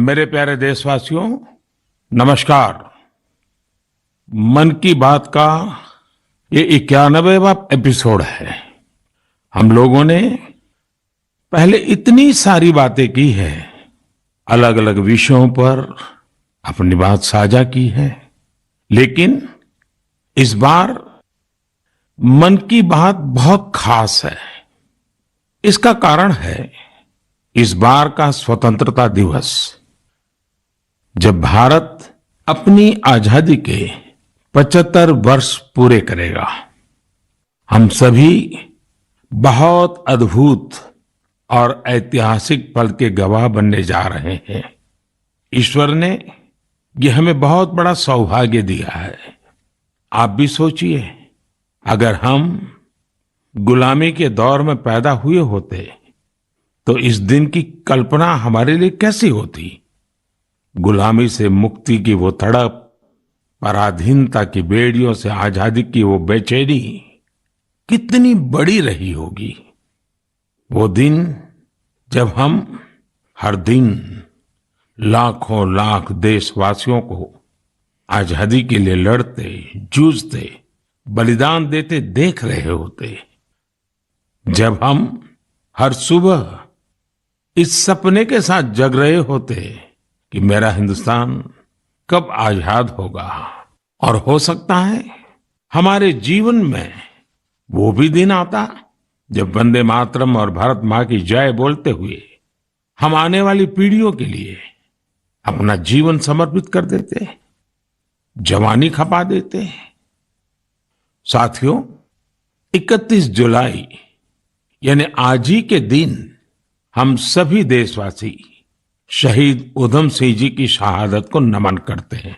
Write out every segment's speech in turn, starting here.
मेरे प्यारे देशवासियों, नमस्कार। मन की बात का ये 91वां एपिसोड है। हम लोगों ने पहले इतनी सारी बातें की है, अलग अलग विषयों पर अपनी बात साझा की है, लेकिन इस बार मन की बात बहुत खास है। इसका कारण है इस बार का स्वतंत्रता दिवस, जब भारत अपनी आजादी के 75 वर्ष पूरे करेगा। हम सभी बहुत अद्भुत और ऐतिहासिक पल के गवाह बनने जा रहे हैं। ईश्वर ने ये हमें बहुत बड़ा सौभाग्य दिया है। आप भी सोचिए, अगर हम गुलामी के दौर में पैदा हुए होते तो इस दिन की कल्पना हमारे लिए कैसी होती। गुलामी से मुक्ति की वो तड़प, पराधीनता की बेड़ियों से आजादी की वो बेचैनी कितनी बड़ी रही होगी। वो दिन जब हम हर दिन लाखों लाख देशवासियों को आजादी के लिए लड़ते, जूझते, बलिदान देते देख रहे होते। जब हम हर सुबह इस सपने के साथ जग रहे होते कि मेरा हिंदुस्तान कब आजाद होगा, और हो सकता है हमारे जीवन में वो भी दिन आता जब वंदे मातरम और भारत मां की जय बोलते हुए हम आने वाली पीढ़ियों के लिए अपना जीवन समर्पित कर देते, जवानी खपा देते। साथियों, 31 जुलाई यानी आज ही के दिन हम सभी देशवासी शहीद उधम सिंह जी की शहादत को नमन करते हैं।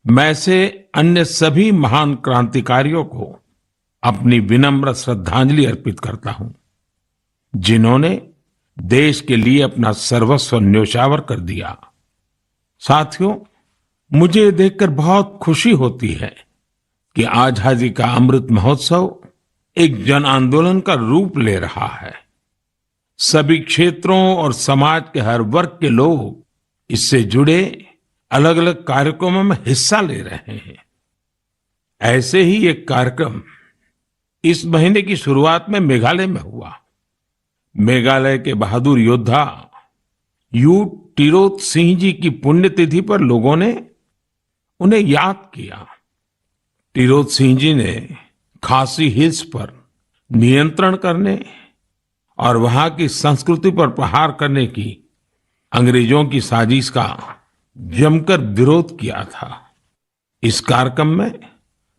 मैं से अन्य सभी महान क्रांतिकारियों को अपनी विनम्र श्रद्धांजलि अर्पित करता हूं, जिन्होंने देश के लिए अपना सर्वस्व न्योछावर कर दिया। साथियों, मुझे ये देखकर बहुत खुशी होती है कि आजादी का अमृत महोत्सव एक जन आंदोलन का रूप ले रहा है। सभी क्षेत्रों और समाज के हर वर्ग के लोग इससे जुड़े अलग अलग कार्यक्रमों में हिस्सा ले रहे हैं। ऐसे ही एक कार्यक्रम इस महीने की शुरुआत में मेघालय में हुआ। मेघालय के बहादुर योद्धा यू टिरोत सिंह जी की पुण्यतिथि पर लोगों ने उन्हें याद किया। टिरोत सिंह जी ने खासी हिल्स पर नियंत्रण करने और वहां की संस्कृति पर प्रहार करने की अंग्रेजों की साजिश का जमकर विरोध किया था। इस कार्यक्रम में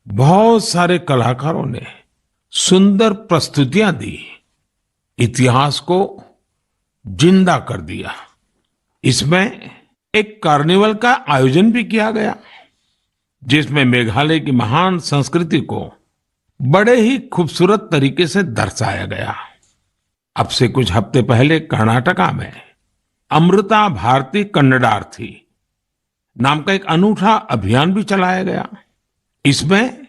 बहुत सारे कलाकारों ने सुंदर प्रस्तुतियां दी, इतिहास को जिंदा कर दिया। इसमें एक कार्निवल का आयोजन भी किया गया, जिसमें मेघालय की महान संस्कृति को बड़े ही खूबसूरत तरीके से दर्शाया गया। अब से कुछ हफ्ते पहले कर्नाटका में अमृता भारती कन्नडार्थी नाम का एक अनूठा अभियान भी चलाया गया। इसमें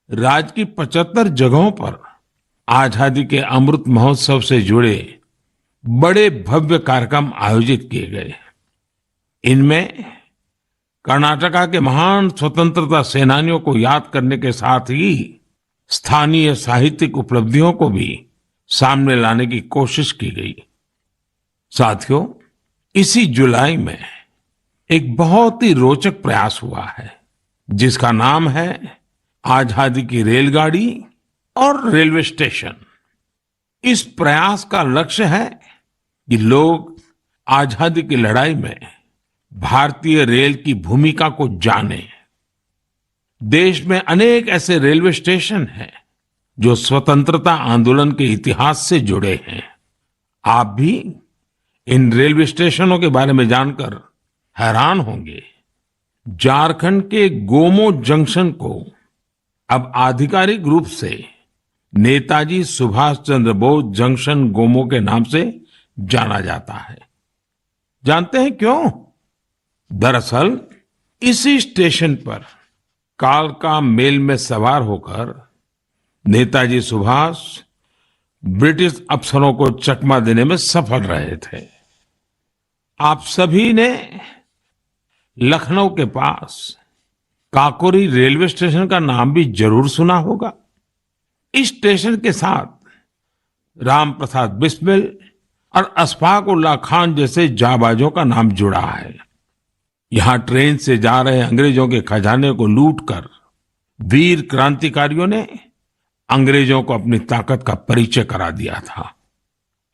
राज्य की 75 जगहों पर आजादी के अमृत महोत्सव से जुड़े बड़े भव्य कार्यक्रम आयोजित किए गए। इनमें कर्नाटका के महान स्वतंत्रता सेनानियों को याद करने के साथ ही स्थानीय साहित्यिक उपलब्धियों को भी सामने लाने की कोशिश की गई। साथियों, इसी जुलाई में एक बहुत ही रोचक प्रयास हुआ है, जिसका नाम है आजादी की रेलगाड़ी और रेलवे स्टेशन। इस प्रयास का लक्ष्य है कि लोग आजादी की लड़ाई में भारतीय रेल की भूमिका को जानें। देश में अनेक ऐसे रेलवे स्टेशन हैं जो स्वतंत्रता आंदोलन के इतिहास से जुड़े हैं। आप भी इन रेलवे स्टेशनों के बारे में जानकर हैरान होंगे। झारखंड के गोमो जंक्शन को अब आधिकारिक रूप से नेताजी सुभाष चंद्र बोस जंक्शन गोमो के नाम से जाना जाता है। जानते हैं क्यों? दरअसल इसी स्टेशन पर कालका मेल में सवार होकर नेताजी सुभाष ब्रिटिश अफसरों को चकमा देने में सफल रहे थे। आप सभी ने लखनऊ के पास काकोरी रेलवे स्टेशन का नाम भी जरूर सुना होगा। इस स्टेशन के साथ राम प्रसाद बिस्मिल और अशफाक उल्लाह खान जैसे जाबाजों का नाम जुड़ा है। यहाँ ट्रेन से जा रहे अंग्रेजों के खजाने को लूटकर वीर क्रांतिकारियों ने अंग्रेजों को अपनी ताकत का परिचय करा दिया था।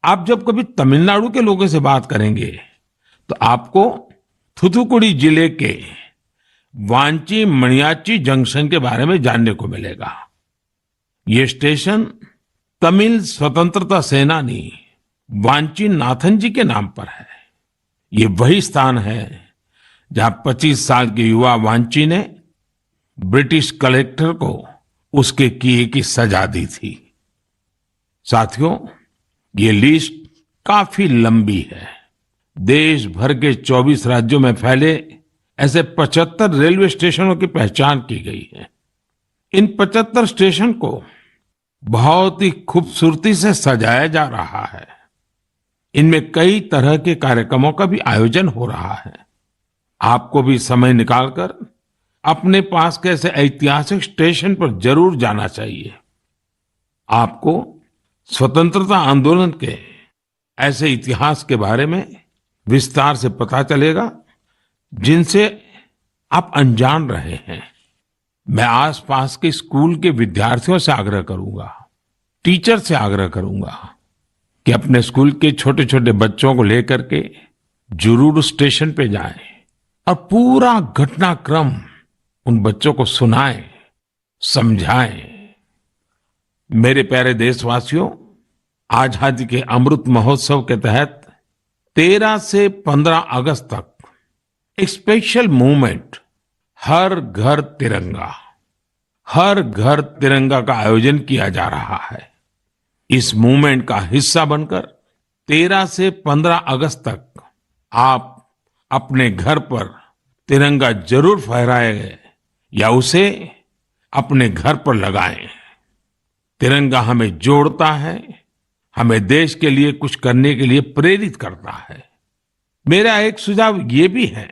आप जब कभी तमिलनाडु के लोगों से बात करेंगे तो आपको थूथुकुडी जिले के वांची मणियाच्ची जंक्शन के बारे में जानने को मिलेगा। ये स्टेशन तमिल स्वतंत्रता सेनानी वांची नाथन जी के नाम पर है। ये वही स्थान है जहां 25 साल के युवा वांची ने ब्रिटिश कलेक्टर को उसके किए की सजा दी थी। साथियों, ये लिस्ट काफी लंबी है। देश भर के 24 राज्यों में फैले ऐसे 75 रेलवे स्टेशनों की पहचान की गई है। इन 75 स्टेशन को बहुत ही खूबसूरती से सजाया जा रहा है। इनमें कई तरह के कार्यक्रमों का भी आयोजन हो रहा है। आपको भी समय निकालकर अपने पास के ऐसे ऐतिहासिक स्टेशन पर जरूर जाना चाहिए। आपको स्वतंत्रता आंदोलन के ऐसे इतिहास के बारे में विस्तार से पता चलेगा जिनसे आप अनजान रहे हैं। मैं आसपास के स्कूल के विद्यार्थियों से आग्रह करूंगा, टीचर से आग्रह करूंगा कि अपने स्कूल के छोटे छोटे बच्चों को लेकर के जरूर स्टेशन पे जाएं और पूरा घटनाक्रम उन बच्चों को सुनाएं, समझाएं। मेरे प्यारे देशवासियों, आजादी के अमृत महोत्सव के तहत 13 से 15 अगस्त तक एक स्पेशल मूवमेंट हर घर तिरंगा का आयोजन किया जा रहा है। इस मूवमेंट का हिस्सा बनकर 13 से 15 अगस्त तक आप अपने घर पर तिरंगा जरूर फहराएं या उसे अपने घर पर लगाएं। तिरंगा हमें जोड़ता है, हमें देश के लिए कुछ करने के लिए प्रेरित करता है। मेरा एक सुझाव ये भी है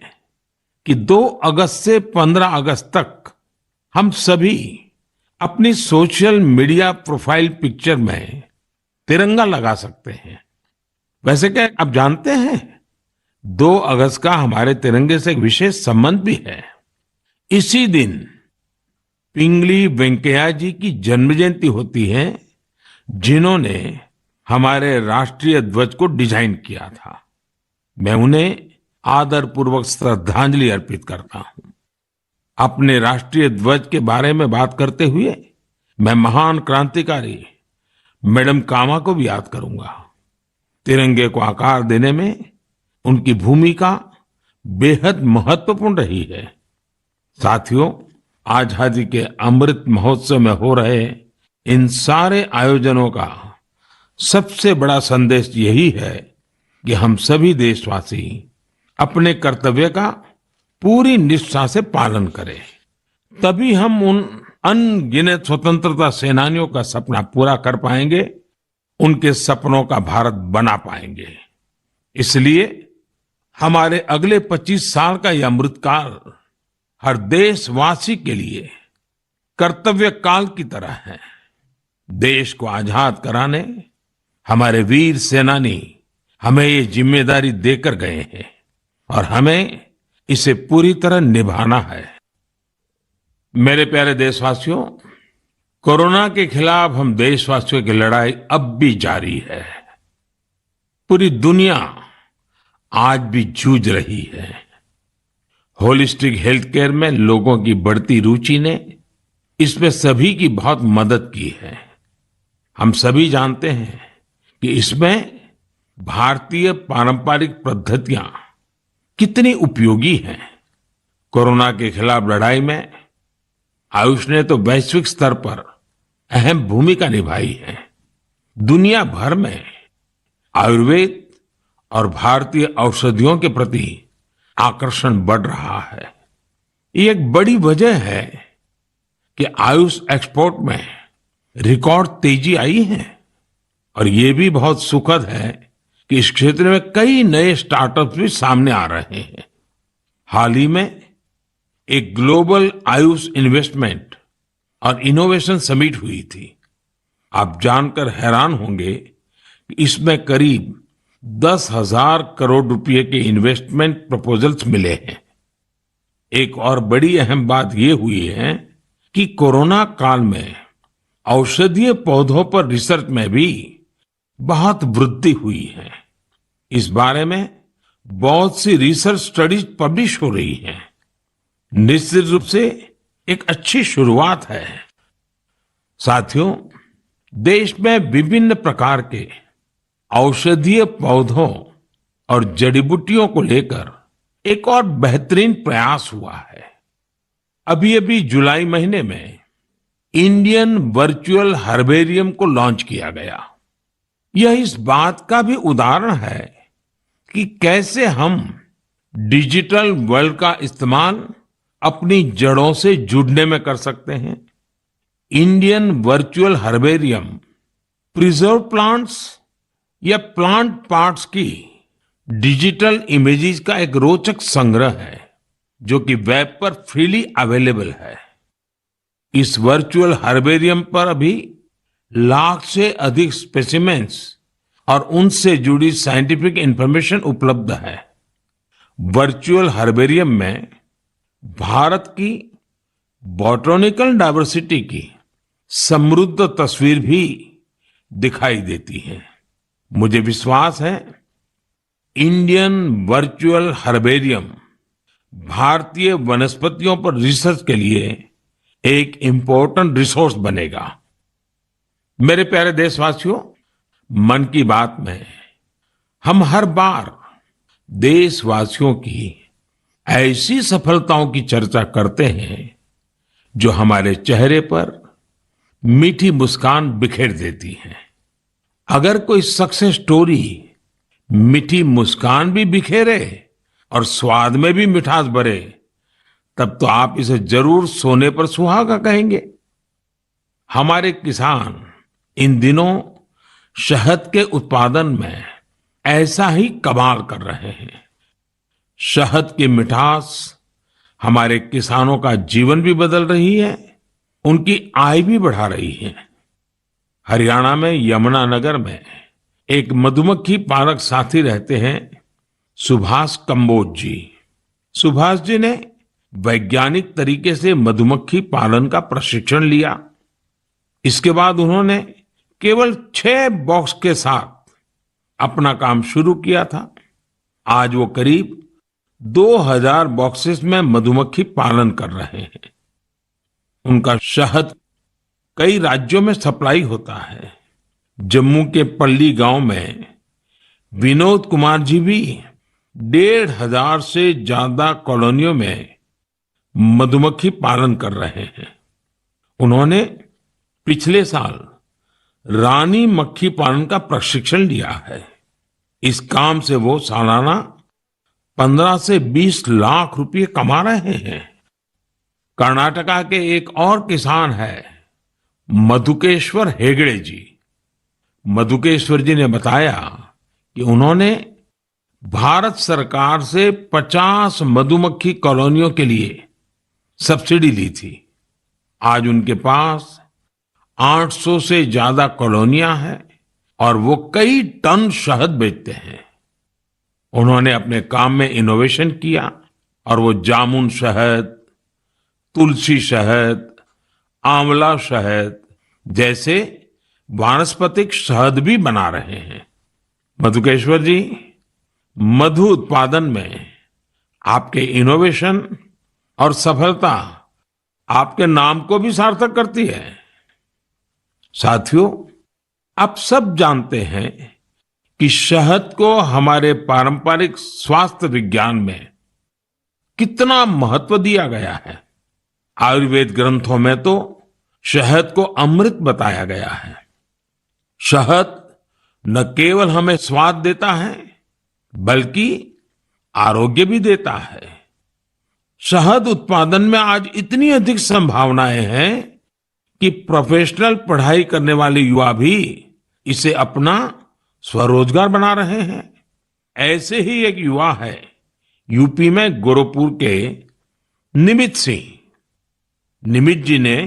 कि 2 अगस्त से 15 अगस्त तक हम सभी अपनी सोशल मीडिया प्रोफाइल पिक्चर में तिरंगा लगा सकते हैं। वैसे क्या आप जानते हैं 2 अगस्त का हमारे तिरंगे से एक विशेष संबंध भी है। इसी दिन पिंगली वेंकैया जी की जन्म जयंती होती है, जिन्होंने हमारे राष्ट्रीय ध्वज को डिजाइन किया था। मैं उन्हें आदर पूर्वक श्रद्धांजलि अर्पित करता हूं। अपने राष्ट्रीय ध्वज के बारे में बात करते हुए मैं महान क्रांतिकारी मैडम कामा को भी याद करूंगा। तिरंगे को आकार देने में उनकी भूमिका बेहद महत्वपूर्ण रही है। साथियों, आजादी के अमृत महोत्सव में हो रहे इन सारे आयोजनों का सबसे बड़ा संदेश यही है कि हम सभी देशवासी अपने कर्तव्य का पूरी निष्ठा से पालन करें। तभी हम उन अनगिनत स्वतंत्रता सेनानियों का सपना पूरा कर पाएंगे, उनके सपनों का भारत बना पाएंगे। इसलिए हमारे अगले 25 साल का यह अमृतकाल हर देशवासी के लिए कर्तव्य काल की तरह है। देश को आजाद कराने हमारे वीर सेनानी हमें ये जिम्मेदारी देकर गए हैं और हमें इसे पूरी तरह निभाना है। मेरे प्यारे देशवासियों, कोरोना के खिलाफ हम देशवासियों की लड़ाई अब भी जारी है। पूरी दुनिया आज भी जूझ रही है। होलिस्टिक हेल्थ केयर में लोगों की बढ़ती रुचि ने इसमें सभी की बहुत मदद की है। हम सभी जानते हैं कि इसमें भारतीय पारंपरिक पद्धतियां कितनी उपयोगी हैं। कोरोना के खिलाफ लड़ाई में आयुष ने तो वैश्विक स्तर पर अहम भूमिका निभाई है। दुनिया भर में आयुर्वेद और भारतीय औषधियों के प्रति आकर्षण बढ़ रहा है। ये एक बड़ी वजह है कि आयुष एक्सपोर्ट में रिकॉर्ड तेजी आई है और ये भी बहुत सुखद है कि इस क्षेत्र में कई नए स्टार्टअप्स भी सामने आ रहे हैं। हाल ही में एक ग्लोबल आयुष इन्वेस्टमेंट और इनोवेशन समिट हुई थी। आप जानकर हैरान होंगे कि इसमें करीब 10,000 करोड़ रुपए के इन्वेस्टमेंट प्रपोजल्स मिले हैं। एक और बड़ी अहम बात यह हुई है कि कोरोना काल में औषधीय पौधों पर रिसर्च में भी बहुत वृद्धि हुई है। इस बारे में बहुत सी रिसर्च स्टडीज पब्लिश हो रही हैं। निश्चित रूप से एक अच्छी शुरुआत है। साथियों, देश में विभिन्न प्रकार के औषधीय पौधों और जड़ी बूटियों को लेकर एक और बेहतरीन प्रयास हुआ है। अभी अभी जुलाई महीने में इंडियन वर्चुअल हर्बेरियम को लॉन्च किया गया। यह इस बात का भी उदाहरण है कि कैसे हम डिजिटल वर्ल्ड का इस्तेमाल अपनी जड़ों से जुड़ने में कर सकते हैं। Indian virtual herbarium preserve plants या प्लांट पार्ट्स की डिजिटल इमेजेस का एक रोचक संग्रह है जो कि वेब पर फ्रीली अवेलेबल है। इस वर्चुअल हर्बेरियम पर अभी लाख से अधिक स्पेसिमेंस और उनसे जुड़ी साइंटिफिक इंफॉर्मेशन उपलब्ध है। वर्चुअल हर्बेरियम में भारत की बॉटनिकल डाइवर्सिटी की समृद्ध तस्वीर भी दिखाई देती है। मुझे विश्वास है इंडियन वर्चुअल हर्बेरियम भारतीय वनस्पतियों पर रिसर्च के लिए एक इम्पोर्टेंट रिसोर्स बनेगा। मेरे प्यारे देशवासियों, मन की बात में हम हर बार देशवासियों की ऐसी सफलताओं की चर्चा करते हैं जो हमारे चेहरे पर मीठी मुस्कान बिखेर देती है। अगर कोई सक्सेस स्टोरी मीठी मुस्कान भी बिखेरे और स्वाद में भी मिठास भरे, तब तो आप इसे जरूर सोने पर सुहागा कहेंगे। हमारे किसान इन दिनों शहद के उत्पादन में ऐसा ही कमाल कर रहे हैं। शहद की मिठास हमारे किसानों का जीवन भी बदल रही है, उनकी आय भी बढ़ा रही है। हरियाणा में यमुनानगर में एक मधुमक्खी पालक साथी रहते हैं, सुभाष कंबोज जी। सुभाष जी ने वैज्ञानिक तरीके से मधुमक्खी पालन का प्रशिक्षण लिया। इसके बाद उन्होंने केवल 6 बॉक्स के साथ अपना काम शुरू किया था। आज वो करीब 2000 बॉक्सेस में मधुमक्खी पालन कर रहे हैं। उनका शहद कई राज्यों में सप्लाई होता है। जम्मू के पल्ली गांव में विनोद कुमार जी भी 1500 से ज्यादा कॉलोनियों में मधुमक्खी पालन कर रहे हैं। उन्होंने पिछले साल रानी मक्खी पालन का प्रशिक्षण लिया है। इस काम से वो सालाना 15 से 20 लाख रुपए कमा रहे हैं। कर्नाटका के एक और किसान है मधुकेश्वर हेगड़े जी। मधुकेश्वर जी ने बताया कि उन्होंने भारत सरकार से 50 मधुमक्खी कॉलोनियों के लिए सब्सिडी ली थी। आज उनके पास 800 से ज्यादा कॉलोनियां हैं और वो कई टन शहद बेचते हैं। उन्होंने अपने काम में इनोवेशन किया और वो जामुन शहद, तुलसी शहद, आंवला शहद जैसे वानस्पतिक शहद भी बना रहे हैं। मधुकेश्वर जी, मधु उत्पादन में आपके इनोवेशन और सफलता आपके नाम को भी सार्थक करती है। साथियों, आप सब जानते हैं कि शहद को हमारे पारंपरिक स्वास्थ्य विज्ञान में कितना महत्व दिया गया है। आयुर्वेद ग्रंथों में तो शहद को अमृत बताया गया है। शहद न केवल हमें स्वाद देता है बल्कि आरोग्य भी देता है। शहद उत्पादन में आज इतनी अधिक संभावनाएं हैं कि प्रोफेशनल पढ़ाई करने वाले युवा भी इसे अपना स्वरोजगार बना रहे हैं। ऐसे ही एक युवा है यूपी में गोरखपुर के निमित सिंह। निमित जी ने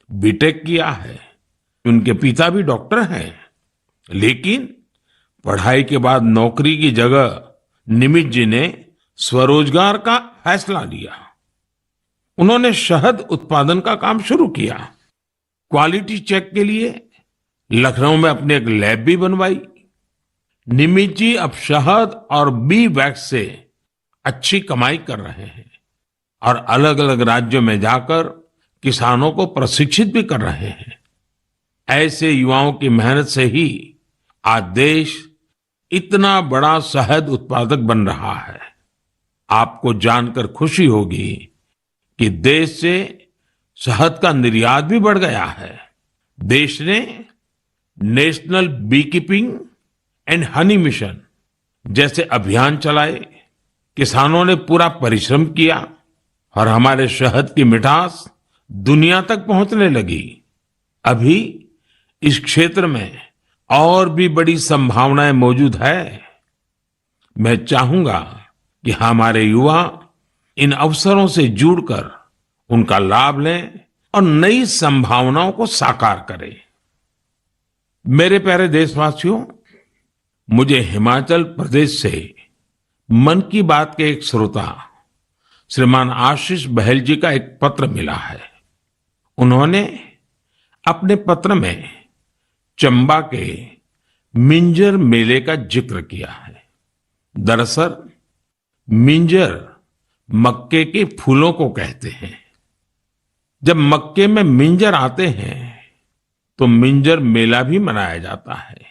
बीटेक किया है। उनके पिता भी डॉक्टर हैं, लेकिन पढ़ाई के बाद नौकरी की जगह निमित जी ने स्वरोजगार का फैसला लिया। उन्होंने शहद उत्पादन का काम शुरू किया। क्वालिटी चेक के लिए लखनऊ में अपनी एक लैब भी बनवाई। निमित जी अब शहद और बी वैक्स से अच्छी कमाई कर रहे हैं और अलग अलग राज्यों में जाकर किसानों को प्रशिक्षित भी कर रहे हैं। ऐसे युवाओं की मेहनत से ही आज देश इतना बड़ा शहद उत्पादक बन रहा है। आपको जानकर खुशी होगी कि देश से शहद का निर्यात भी बढ़ गया है। देश ने national bee keeping and honey mission जैसे अभियान चलाए। किसानों ने पूरा परिश्रम किया और हमारे शहद की मिठास दुनिया तक पहुंचने लगी। अभी इस क्षेत्र में और भी बड़ी संभावनाएं मौजूद है। मैं चाहूंगा कि हमारे युवा इन अवसरों से जुड़कर उनका लाभ लें और नई संभावनाओं को साकार करें। मेरे प्यारे देशवासियों, मुझे हिमाचल प्रदेश से मन की बात के एक श्रोता श्रीमान आशीष बहल जी का एक पत्र मिला है। उन्होंने अपने पत्र में चंबा के मिंजर मेले का जिक्र किया है। दरअसल मिंजर मक्के के फूलों को कहते हैं। जब मक्के में मिंजर आते हैं तो मिंजर मेला भी मनाया जाता है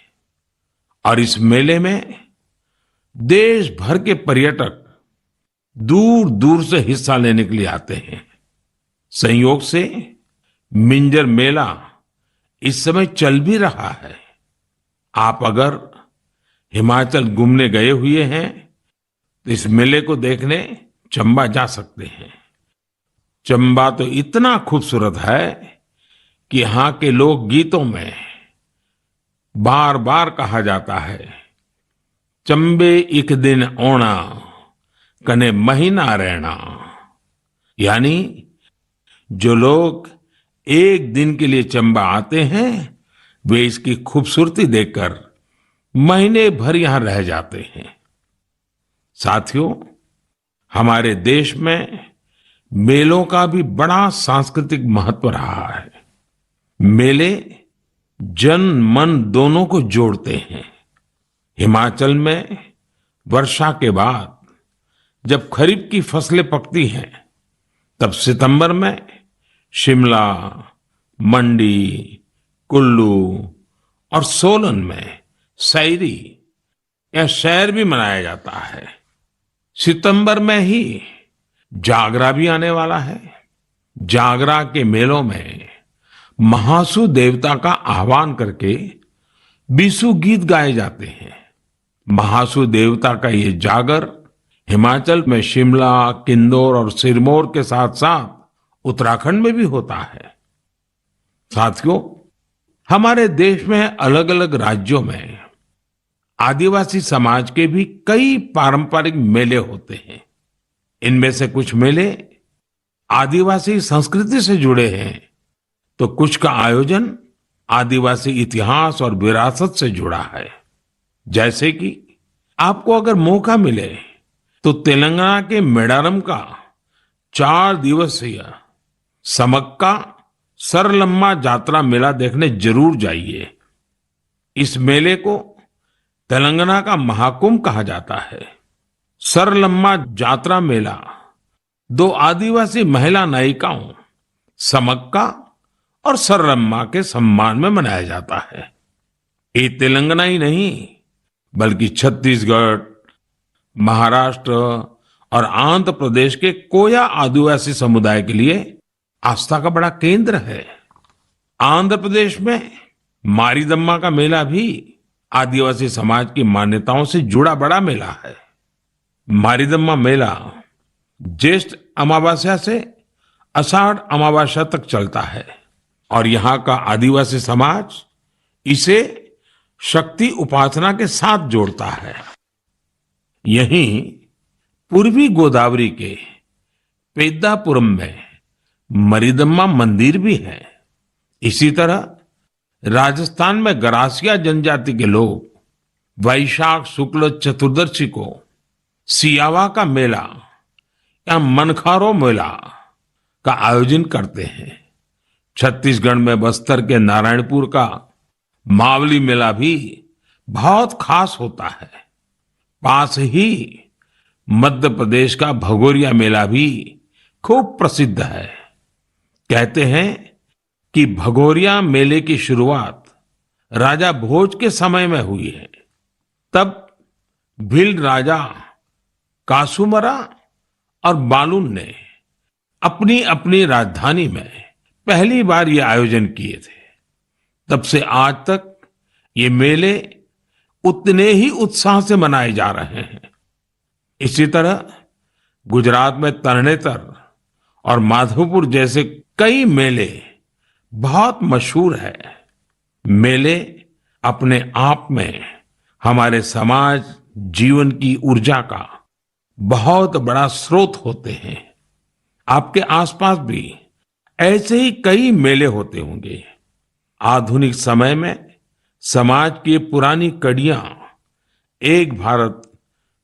और इस मेले में देश भर के पर्यटक दूर दूर से हिस्सा लेने के लिए आते हैं। संयोग से मिंजर मेला इस समय चल भी रहा है। आप अगर हिमाचल घूमने गए हुए हैं तो इस मेले को देखने चंबा जा सकते हैं। चंबा तो इतना खूबसूरत है कि यहाँ के लोक गीतों में बार बार कहा जाता है, चंबे एक दिन ओना कने महीना रहना। यानी जो लोग एक दिन के लिए चंबा आते हैं वे इसकी खूबसूरती देखकर महीने भर यहां रह जाते हैं। साथियों, हमारे देश में मेलों का भी बड़ा सांस्कृतिक महत्व रहा है। मेले जन मन दोनों को जोड़ते हैं। हिमाचल में वर्षा के बाद जब खरीफ की फसलें पकती हैं, तब सितंबर में शिमला, मंडी, कुल्लू और सोलन में सैरी या सैर भी मनाया जाता है। सितंबर में ही जागरा भी आने वाला है। जागरा के मेलों में महासू देवता का आह्वान करके बीसू गीत गाए जाते हैं। महासू देवता का ये जागर हिमाचल में शिमला, किन्नौर और सिरमौर के साथ साथ उत्तराखंड में भी होता है। साथियों, हमारे देश में अलग अलग राज्यों में आदिवासी समाज के भी कई पारंपरिक मेले होते हैं। इनमें से कुछ मेले आदिवासी संस्कृति से जुड़े हैं तो कुछ का आयोजन आदिवासी इतिहास और विरासत से जुड़ा है। जैसे कि आपको अगर मौका मिले तो तेलंगाना के मेडारम का 4 दिवसीय समक्का सरलम्मा जात्रा मेला देखने जरूर जाइए। इस मेले को तेलंगाना का महाकुंभ कहा जाता है। सरलम्मा जात्रा मेला 2 आदिवासी महिला नायिकाओं समक्का और सरलम्मा के सम्मान में मनाया जाता है। ये तेलंगाना ही नहीं बल्कि छत्तीसगढ़, महाराष्ट्र और आंध्र प्रदेश के कोया आदिवासी समुदाय के लिए आस्था का बड़ा केंद्र है। आंध्र प्रदेश में मारीदम्मा का मेला भी आदिवासी समाज की मान्यताओं से जुड़ा बड़ा मेला है। मारीदम्मा मेला ज्येष्ठ अमावस्या से आषाढ़ अमावस्या तक चलता है और यहाँ का आदिवासी समाज इसे शक्ति उपासना के साथ जोड़ता है। यहीं पूर्वी गोदावरी के पेद्दापुरम में मरिदम्मा मंदिर भी है। इसी तरह राजस्थान में गरासिया जनजाति के लोग वैशाख शुक्ल चतुर्दशी को सियावा का मेला या मनखारो मेला का आयोजन करते हैं। छत्तीसगढ़ में बस्तर के नारायणपुर का मावली मेला भी बहुत खास होता है। पास ही मध्य प्रदेश का भगोरिया मेला भी खूब प्रसिद्ध है। कहते हैं कि भगोरिया मेले की शुरुआत राजा भोज के समय में हुई है। तब भील राजा कासूमरा और बालून ने अपनी अपनी राजधानी में पहली बार ये आयोजन किए थे। तब से आज तक ये मेले उतने ही उत्साह से मनाए जा रहे हैं। इसी तरह गुजरात में तरणेतर और माधवपुर जैसे कई मेले बहुत मशहूर है। मेले अपने आप में हमारे समाज जीवन की ऊर्जा का बहुत बड़ा स्रोत होते हैं। आपके आसपास भी ऐसे ही कई मेले होते होंगे। आधुनिक समय में समाज की पुरानी कड़ियां एक भारत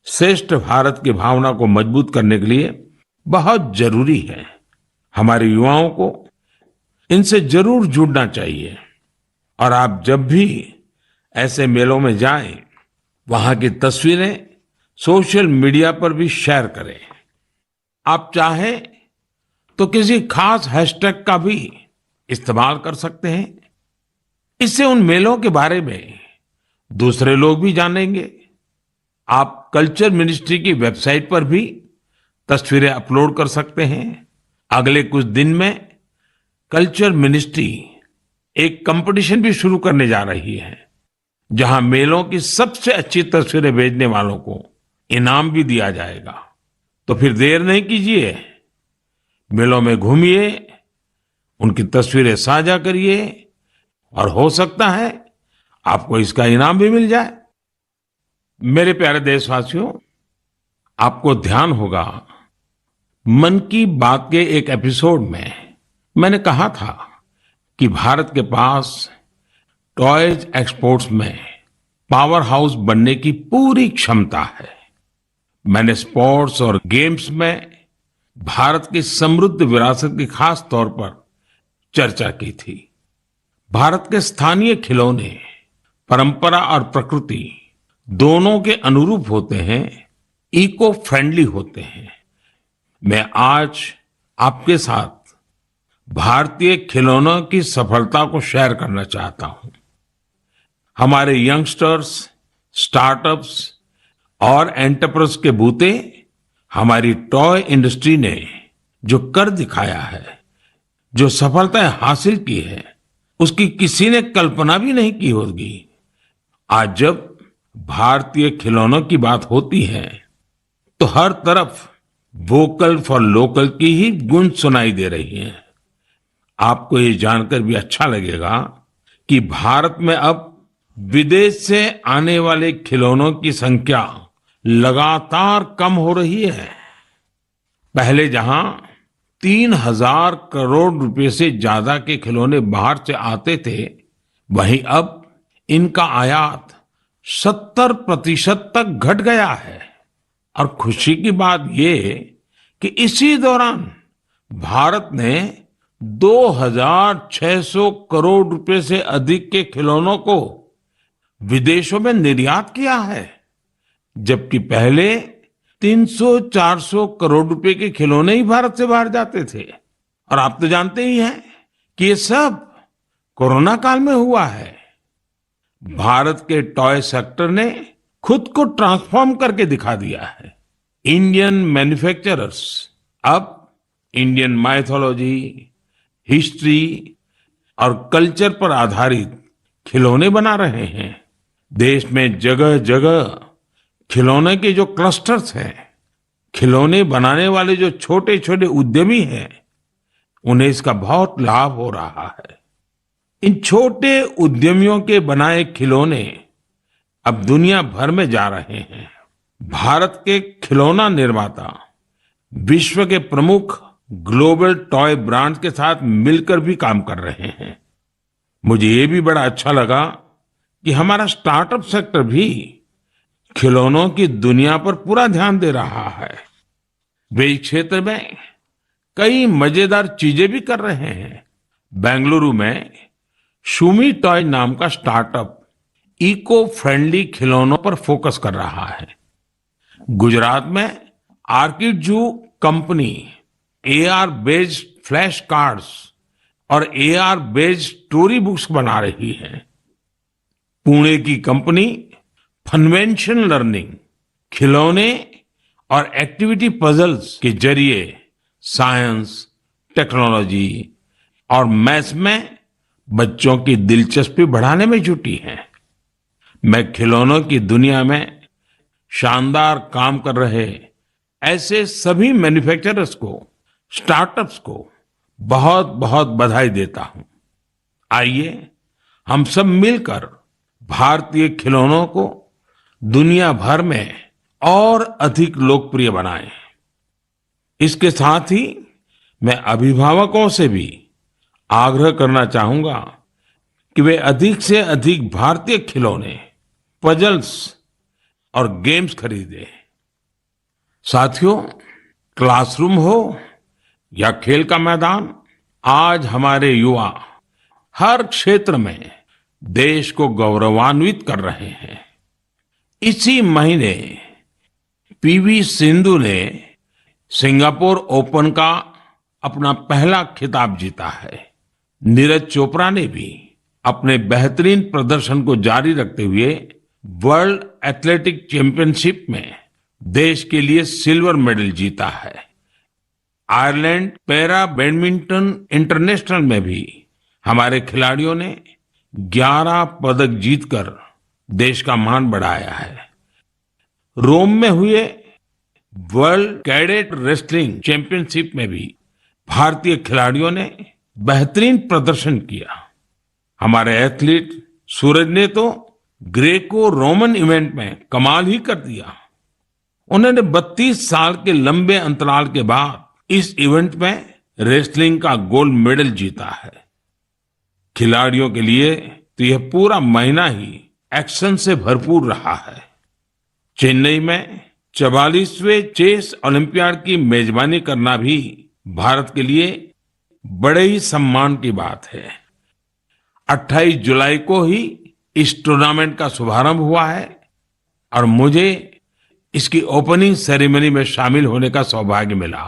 श्रेष्ठ भारत की भावना को मजबूत करने के लिए बहुत जरूरी है। हमारे युवाओं को इनसे जरूर जुड़ना चाहिए। और आप जब भी ऐसे मेलों में जाएं, वहां की तस्वीरें सोशल मीडिया पर भी शेयर करें। आप चाहें तो किसी खास हैशटैग का भी इस्तेमाल कर सकते हैं। इससे उन मेलों के बारे में दूसरे लोग भी जानेंगे। आप कल्चर मिनिस्ट्री की वेबसाइट पर भी तस्वीरें अपलोड कर सकते हैं। अगले कुछ दिन में कल्चर मिनिस्ट्री एक कंपटीशन भी शुरू करने जा रही है, जहां मेलों की सबसे अच्छी तस्वीरें भेजने वालों को इनाम भी दिया जाएगा। तो फिर देर नहीं कीजिए, मेलों में घूमिए, उनकी तस्वीरें साझा करिए और हो सकता है आपको इसका इनाम भी मिल जाए। मेरे प्यारे देशवासियों, आपको ध्यान होगा मन की बात के एक एपिसोड में मैंने कहा था कि भारत के पास टॉयज एक्सपोर्ट्स में पावर हाउस बनने की पूरी क्षमता है। मैंने स्पोर्ट्स और गेम्स में भारत की समृद्ध विरासत की खास तौर पर चर्चा की थी। भारत के स्थानीय खिलौने परंपरा और प्रकृति दोनों के अनुरूप होते हैं, इको फ्रेंडली होते हैं। मैं आज आपके साथ भारतीय खिलौनों की सफलता को शेयर करना चाहता हूं। हमारे यंगस्टर्स, स्टार्टअप्स और एंटरप्रेन्योर्स के बूते हमारी टॉय इंडस्ट्री ने जो कर दिखाया है, जो सफलताएं हासिल की है, उसकी किसी ने कल्पना भी नहीं की होगी। आज जब भारतीय खिलौनों की बात होती है तो हर तरफ वोकल फॉर लोकल की ही गूंज सुनाई दे रही है। आपको ये जानकर भी अच्छा लगेगा कि भारत में अब विदेश से आने वाले खिलौनों की संख्या लगातार कम हो रही है। पहले जहां 3,000 करोड़ रुपए से ज्यादा के खिलौने बाहर से आते थे, वहीं अब इनका आयात 70% तक घट गया है। और खुशी की बात यह कि इसी दौरान भारत ने 2,600 करोड़ रुपए से अधिक के खिलौनों को विदेशों में निर्यात किया है, जबकि पहले 300-400 करोड़ रुपए के खिलौने ही भारत से बाहर जाते थे। और आप तो जानते ही हैं कि ये सब कोरोना काल में हुआ है। भारत के टॉय सेक्टर ने खुद को ट्रांसफॉर्म करके दिखा दिया है। इंडियन मैन्युफैक्चरर्स अब इंडियन माइथोलॉजी, हिस्ट्री और कल्चर पर आधारित खिलौने बना रहे हैं। देश में जगह जगह खिलौने के जो क्लस्टर्स हैं, खिलौने बनाने वाले जो छोटे छोटे उद्यमी हैं, उन्हें इसका बहुत लाभ हो रहा है। इन छोटे उद्यमियों के बनाए खिलौने अब दुनिया भर में जा रहे हैं। भारत के खिलौना निर्माता विश्व के प्रमुख ग्लोबल टॉय ब्रांड्स के साथ मिलकर भी काम कर रहे हैं। मुझे ये भी बड़ा अच्छा लगा कि हमारा स्टार्टअप सेक्टर भी खिलौनों की दुनिया पर पूरा ध्यान दे रहा है। वे इस क्षेत्र में कई मजेदार चीजें भी कर रहे हैं। बेंगलुरु में शूमी टॉय नाम का स्टार्टअप इको फ्रेंडली खिलौनों पर फोकस कर रहा है। गुजरात में आर्किडजू company AR based flash cards और एआर बेस्ड स्टोरी बुक्स बना रही है। पुणे की कंपनी फनवेंशन लर्निंग खिलौने और एक्टिविटी पजल्स के जरिए साइंस, टेक्नोलॉजी और मैथ्स में बच्चों की दिलचस्पी बढ़ाने में जुटी है। मैं खिलौनों की दुनिया में शानदार काम कर रहे ऐसे सभी मैन्युफैक्चरर्स को, स्टार्टअप्स को बहुत बहुत बधाई देता हूं। आइए हम सब मिलकर भारतीय खिलौनों को दुनिया भर में और अधिक लोकप्रिय बनाएं। इसके साथ ही मैं अभिभावकों से भी आग्रह करना चाहूंगा कि वे अधिक से अधिक भारतीय खिलौने, पजल्स और गेम्स खरीदें। साथियों, क्लासरूम हो या खेल का मैदान, आज हमारे युवा हर क्षेत्र में देश को गौरवान्वित कर रहे हैं। इसी महीने पीवी सिंधु ने सिंगापुर ओपन का अपना पहला खिताब जीता है। नीरज चोपड़ा ने भी अपने बेहतरीन प्रदर्शन को जारी रखते हुए वर्ल्ड एथलेटिक चैंपियनशिप में देश के लिए सिल्वर मेडल जीता है। आयरलैंड पैरा बैडमिंटन इंटरनेशनल में भी हमारे खिलाड़ियों ने 11 पदक जीतकर देश का मान बढ़ाया है। रोम में हुए वर्ल्ड कैडेट रेसलिंग चैंपियनशिप में भी भारतीय खिलाड़ियों ने बेहतरीन प्रदर्शन किया। हमारे एथलीट सूरज ने तो ग्रेको रोमन इवेंट में कमाल ही कर दिया। उन्होंने 32 साल के लंबे अंतराल के बाद इस इवेंट में रेसलिंग का गोल्ड मेडल जीता है। खिलाड़ियों के लिए तो यह पूरा महीना ही एक्शन से भरपूर रहा है। चेन्नई में 44वें चेस ओलंपियाड की मेजबानी करना भी भारत के लिए बड़े ही सम्मान की बात है। 28 जुलाई को ही इस टूर्नामेंट का शुभारंभ हुआ है और मुझे इसकी ओपनिंग सेरेमनी में शामिल होने का सौभाग्य मिला।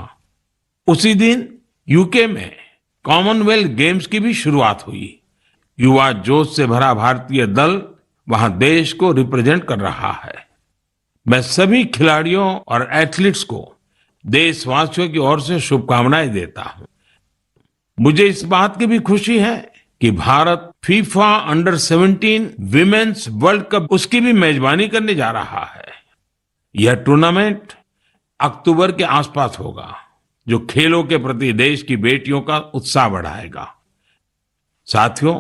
उसी दिन यूके में कॉमनवेल्थ गेम्स की भी शुरुआत हुई। युवा जोश से भरा भारतीय दल वहां देश को रिप्रेजेंट कर रहा है। मैं सभी खिलाड़ियों और एथलीट्स को देशवासियों की ओर से शुभकामनाएं देता हूं। मुझे इस बात की भी खुशी है कि Bharat FIFA under 17 women's world cup उसकी भी मेजबानी करने जा रहा है। यह टूर्नामेंट अक्टूबर के आसपास होगा, जो खेलों के प्रति देश की बेटियों का उत्साह बढ़ाएगा। साथियों,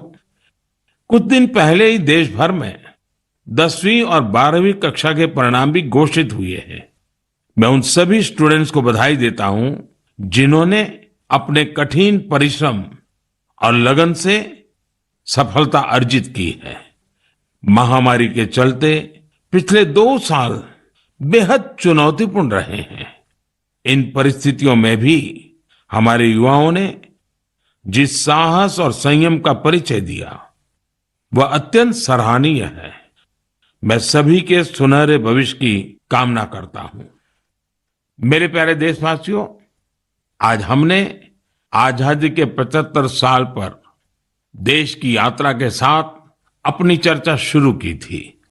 कुछ दिन पहले ही देश भर में 10वीं और 12वीं कक्षा के परिणाम भी घोषित हुए हैं। मैं उन सभी स्टूडेंट्स को बधाई देता हूं जिन्होंने अपने कठिन परिश्रम और लगन से सफलता अर्जित की है। महामारी के चलते पिछले 2 साल बेहद चुनौतीपूर्ण रहे हैं। इन परिस्थितियों में भी हमारे युवाओं ने जिस साहस और संयम का परिचय दिया, वह अत्यंत सराहनीय है। मैं सभी के सुनहरे भविष्य की कामना करता हूं। मेरे प्यारे देशवासियों, आज हमने आजादी के 75 साल पर देश की यात्रा के साथ अपनी चर्चा शुरू की थी।